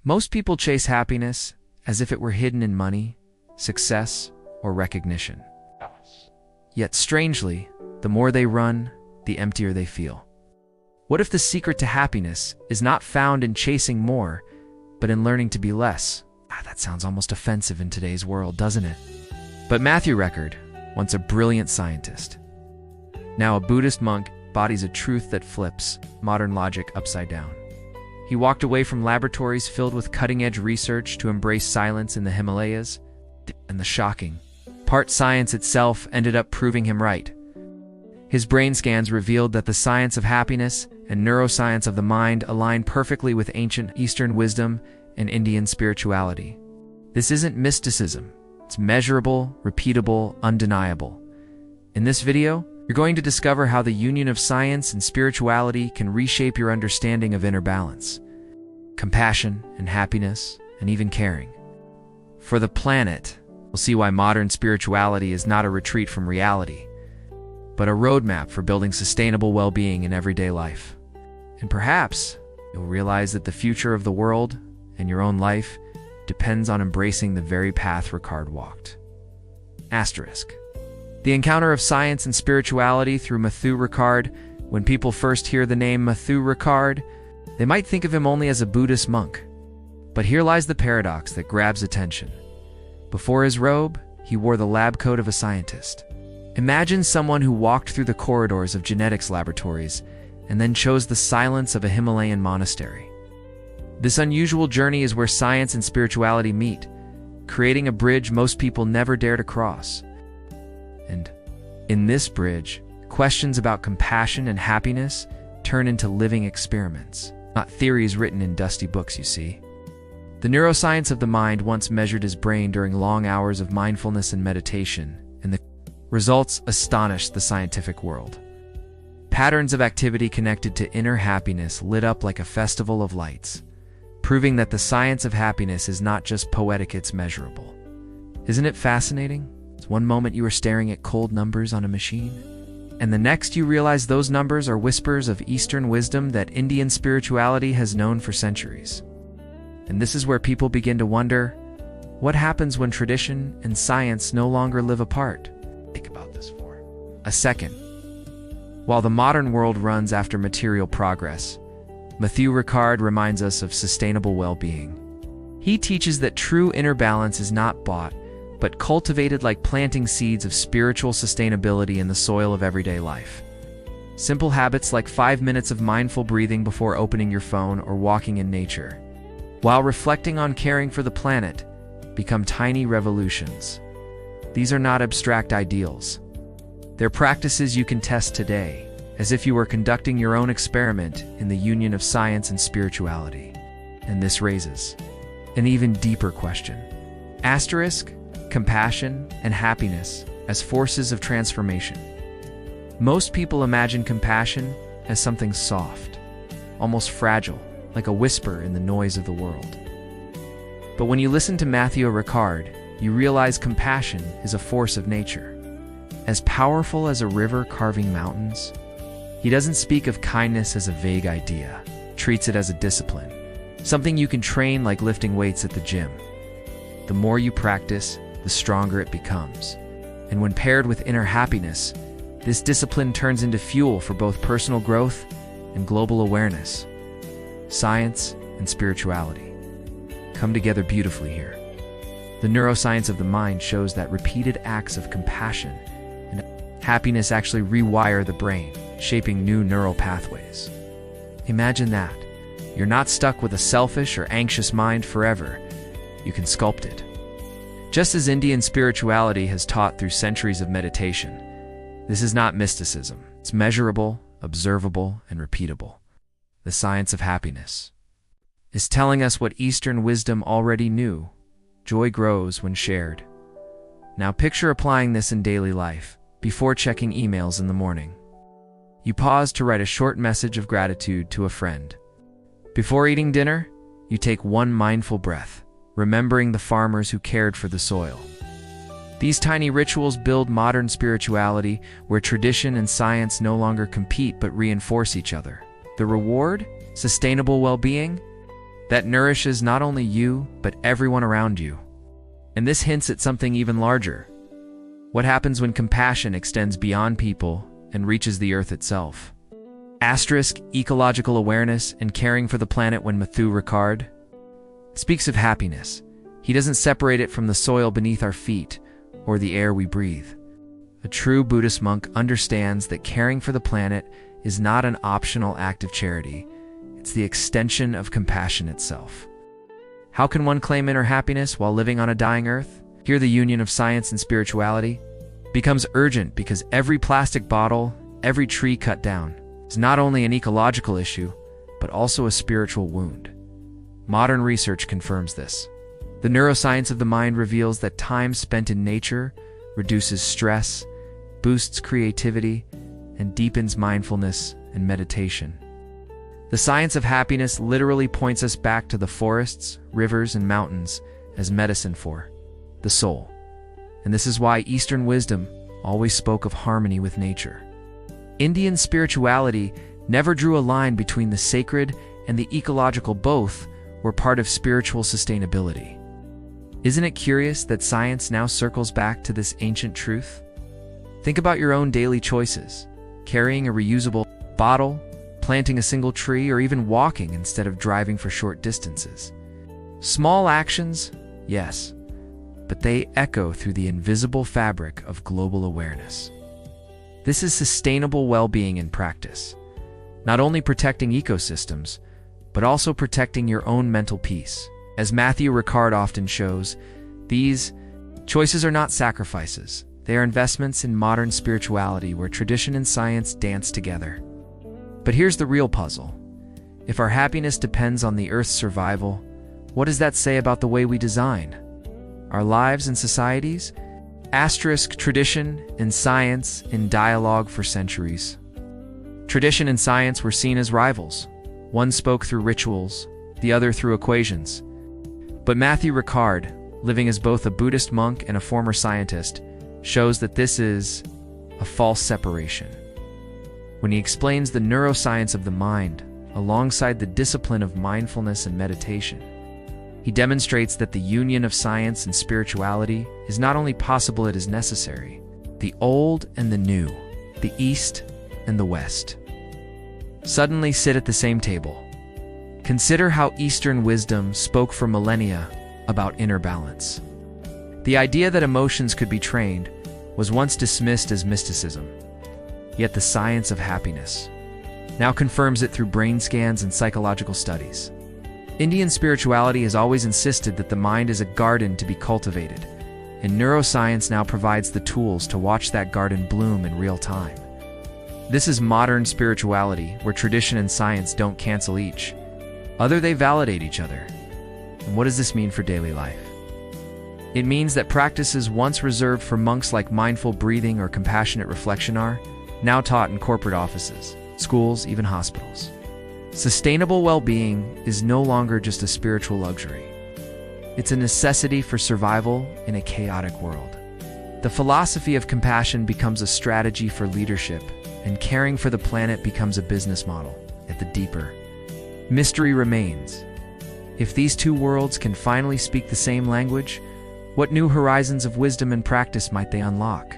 Most people chase happiness as if it were hidden in money, success, or recognition. Yet strangely, the more they run, the emptier they feel. What if the secret to happiness is not found in chasing more, but in learning to be less? That sounds almost offensive in today's world, doesn't it? But Matthieu Ricard, once a brilliant scientist, now a Buddhist monk, embodies a truth that flips modern logic upside down. He walked away from laboratories filled with cutting-edge research to embrace silence in the Himalayas, and the shocking part science itself ended up proving him right. His brain scans revealed that the science of happiness and neuroscience of the mind align perfectly with ancient Eastern wisdom and Indian spirituality. This isn't mysticism. It's measurable, repeatable, undeniable. In this video, you're going to discover how the union of science and spirituality can reshape your understanding of inner balance, compassion and happiness, and even caring. For the planet, we'll see why modern spirituality is not a retreat from reality, but a roadmap for building sustainable well-being in everyday life. And perhaps you'll realize that the future of the world and your own life depends on embracing the very path Ricard walked. Asterisk. The encounter of science and spirituality through Matthieu Ricard. When people first hear the name Matthieu Ricard, they might think of him only as a Buddhist monk. But here lies the paradox that grabs attention. Before his robe, he wore the lab coat of a scientist. Imagine someone who walked through the corridors of genetics laboratories and then chose the silence of a Himalayan monastery. This unusual journey is where science and spirituality meet, creating a bridge most people never dare to cross. And in this bridge, questions about compassion and happiness turn into living experiments, not theories written in dusty books, you see. The neuroscience of the mind once measured his brain during long hours of mindfulness and meditation, and the results astonished the scientific world. Patterns of activity connected to inner happiness lit up like a festival of lights, proving that the science of happiness is not just poetic, it's measurable. Isn't it fascinating? One moment you are staring at cold numbers on a machine, and the next you realize those numbers are whispers of Eastern wisdom that Indian spirituality has known for centuries. And this is where people begin to wonder, what happens when tradition and science no longer live apart? Think about this for a second. While the modern world runs after material progress, Matthieu Ricard reminds us of sustainable well-being. He teaches that true inner balance is not bought, but cultivated like planting seeds of spiritual sustainability in the soil of everyday life. Simple habits like 5 minutes of mindful breathing before opening your phone or walking in nature, while reflecting on caring for the planet, become tiny revolutions. These are not abstract ideals. They're practices you can test today, as if you were conducting your own experiment in the union of science and spirituality. And this raises an even deeper question. Asterisk. Compassion and happiness as forces of transformation. Most people imagine compassion as something soft, almost fragile, like a whisper in the noise of the world. But when you listen to Matthieu Ricard, you realize compassion is a force of nature. As powerful as a river carving mountains, he doesn't speak of kindness as a vague idea, treats it as a discipline, something you can train like lifting weights at the gym. The more you practice, the stronger it becomes. And when paired with inner happiness, this discipline turns into fuel for both personal growth and global awareness. Science and spirituality come together beautifully here. The neuroscience of the mind shows that repeated acts of compassion and happiness actually rewire the brain, shaping new neural pathways. Imagine that. You're not stuck with a selfish or anxious mind forever. You can sculpt it. Just as Indian spirituality has taught through centuries of meditation, this is not mysticism. It's measurable, observable, and repeatable. The science of happiness is telling us what Eastern wisdom already knew. Joy grows when shared. Now picture applying this in daily life. Before checking emails in the morning, you pause to write a short message of gratitude to a friend. Before eating dinner, you take one mindful breath, remembering the farmers who cared for the soil. These tiny rituals build modern spirituality where tradition and science no longer compete but reinforce each other. The reward? Sustainable well-being? that nourishes not only you, but everyone around you. And this hints at something even larger. What happens when compassion extends beyond people and reaches the earth itself? Ecological awareness and caring for the planet. When Matthieu Ricard speaks of happiness, he doesn't separate it from the soil beneath our feet or the air we breathe. A true Buddhist monk understands that caring for the planet is not an optional act of charity. It's the extension of compassion itself. How can one claim inner happiness while living on a dying earth? Here the union of science and spirituality becomes urgent because every plastic bottle, every tree cut down is not only an ecological issue, but also a spiritual wound. Modern research confirms this. The neuroscience of the mind reveals that time spent in nature reduces stress, boosts creativity, and deepens mindfulness and meditation. The science of happiness literally points us back to the forests, rivers, and mountains as medicine for the soul. And this is why Eastern wisdom always spoke of harmony with nature. Indian spirituality never drew a line between the sacred and the ecological. Both were part of spiritual sustainability. Isn't it curious that science now circles back to this ancient truth? Think about your own daily choices: carrying a reusable bottle, planting a single tree, or even walking instead of driving for short distances. Small actions, yes, but they echo through the invisible fabric of global awareness. This is sustainable well-being in practice, not only protecting ecosystems, but also protecting your own mental peace. As Matthieu Ricard often shows, these choices are not sacrifices. They are investments in modern spirituality where tradition and science dance together. But here's the real puzzle. If our happiness depends on the Earth's survival, what does that say about the way we design our lives and societies? Tradition and science in dialogue for centuries. Tradition and science were seen as rivals. One spoke through rituals, the other through equations. But Matthieu Ricard, living as both a Buddhist monk and a former scientist, shows that this is a false separation. When he explains the neuroscience of the mind alongside the discipline of mindfulness and meditation, he demonstrates that the union of science and spirituality is not only possible, it is necessary. The old and the new, the East and the West, suddenly sit at the same table. Consider how Eastern wisdom spoke for millennia about inner balance. The idea that emotions could be trained was once dismissed as mysticism. Yet the science of happiness now confirms it through brain scans and psychological studies. Indian spirituality has always insisted that the mind is a garden to be cultivated, and neuroscience now provides the tools to watch that garden bloom in real time. This is modern spirituality, where tradition and science don't cancel each other, they validate each other. And what does this mean for daily life? It means that practices once reserved for monks like mindful breathing or compassionate reflection are now taught in corporate offices, schools, even hospitals. Sustainable well-being is no longer just a spiritual luxury. It's a necessity for survival in a chaotic world. The philosophy of compassion becomes a strategy for leadership, and caring for the planet becomes a business model. At the deeper mystery remains. If these two worlds can finally speak the same language, what new horizons of wisdom and practice might they unlock?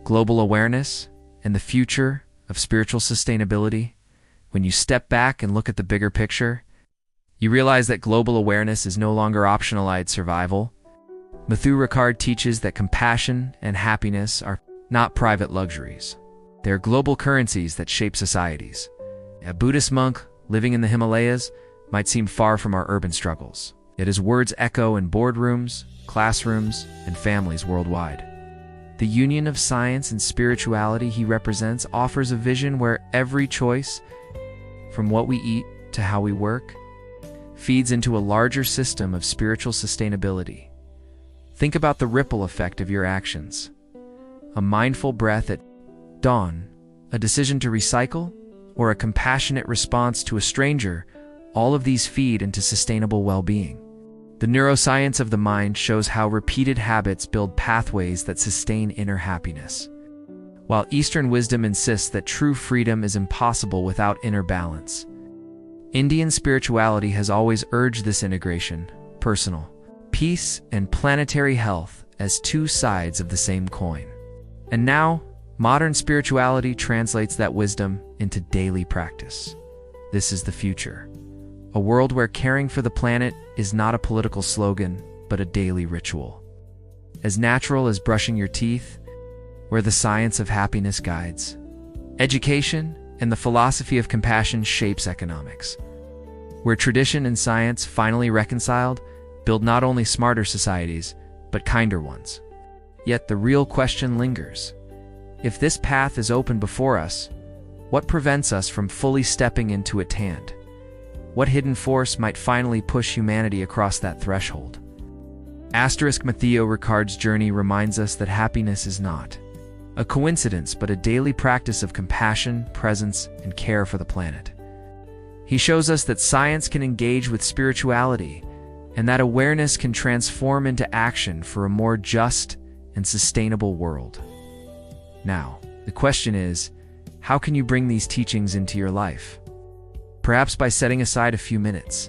Global awareness and the future of spiritual sustainability. When you step back and look at the bigger picture, you realize that global awareness is no longer optional survival. Matthieu Ricard teaches that compassion and happiness are not private luxuries. They are global currencies that shape societies. A Buddhist monk living in the Himalayas might seem far from our urban struggles, yet his words echo in boardrooms, classrooms, and families worldwide. The union of science and spirituality he represents offers a vision where every choice, from what we eat to how we work, feeds into a larger system of spiritual sustainability. Think about the ripple effect of your actions. A mindful breath at dawn, a decision to recycle, or a compassionate response to a stranger, all of these feed into sustainable well-being. The neuroscience of the mind shows how repeated habits build pathways that sustain inner happiness, while Eastern wisdom insists that true freedom is impossible without inner balance. Indian spirituality has always urged this integration, personal peace and planetary health as two sides of the same coin. And now, modern spirituality translates that wisdom into daily practice. This is the future. A world where caring for the planet is not a political slogan, but a daily ritual. As natural as brushing your teeth, where the science of happiness guides. Education and the philosophy of compassion shapes economics. Where tradition and science, finally reconciled, build not only smarter societies, but kinder ones. Yet the real question lingers. If this path is open before us, what prevents us from fully stepping into its hand? What hidden force might finally push humanity across that threshold? Matthieu Ricard's journey reminds us that happiness is not a coincidence, but a daily practice of compassion, presence, and care for the planet. He shows us that science can engage with spirituality, and that awareness can transform into action for a more just and sustainable world. Now, the question is, how can you bring these teachings into your life? Perhaps by setting aside a few minutes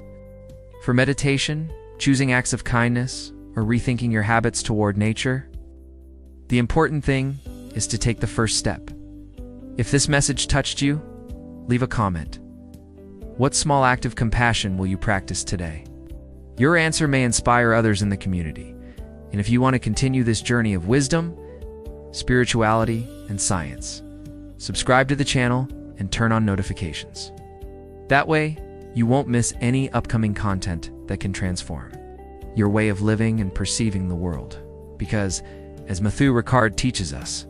for meditation, choosing acts of kindness, or rethinking your habits toward nature. The important thing is to take the first step. If this message touched you, leave a comment. What small act of compassion will you practice today? Your answer may inspire others in the community. And if you want to continue this journey of wisdom, spirituality, and science, subscribe to the channel and turn on notifications. That way, you won't miss any upcoming content that can transform your way of living and perceiving the world. Because, as Matthieu Ricard teaches us,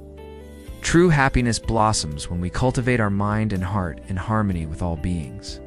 true happiness blossoms when we cultivate our mind and heart in harmony with all beings.